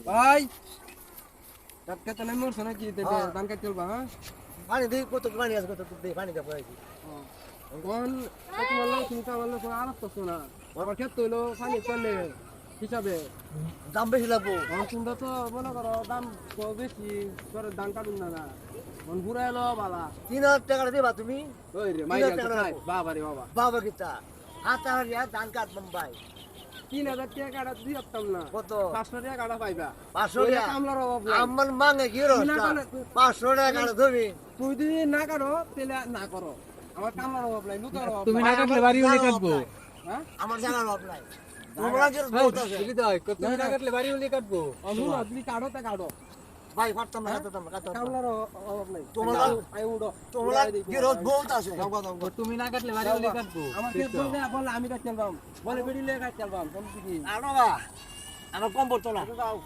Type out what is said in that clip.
ভাই টাটকা তো নাই মরছ নাকি ধান কাটতে চলবা হ্যাঁ পানি দিই কত পানি আছে কত দিই পানি দেবো এই কোন তোমার লোক তুমি তো আমার লোক আলাপ করছো না আমার ক্ষেত হইলো পানি চলে হিসাবে দাম বেশি লাগবো তোমরা তো মনে করো দাম তো বেশি করে ধান কাটুন না না মন ঘুরে এলো বালা 3000 টাকা দিবা তুমি ওই রে মাই বাবা রে বাবা বাবা কিতা হাতে হারিয়া ধান কাট মুম্বাই 3000 টাকা কাটা দিয়ে দিতাম না কত 500 টাকা কাটা পাইবা 500 টাকা কামলার অভাব নাই আমার মাঙ্গে কি রস্তা 500 টাকা কাটা তুমি তুই যদি না কাটো তাহলে না করো আমার কামলার অভাব নাই লুকার অভাব তুমি নাই। না কাটলে বাড়ি উলি কাটবো হ্যাঁ আমার জানার অভাব নাই তোমরা যে বহুত আছে তুমি না কাটলে বাড়ি উলি কাটবো অনুনা তুমি কাটো তা কাটো ভাই পারতাম না কাটতাম না কামলার অভাব নাই তোমরা আই উড়ো তোমরা কি রোজ বহুত আছে তুমি না কাটলে বাড়ি উলি কাটবো আমার কে বললে বলে আমি কাট চলবাম বলে বেড়ি লে কাট চলবাম তুমি কি আনো না আমার কম পড়তো না যাও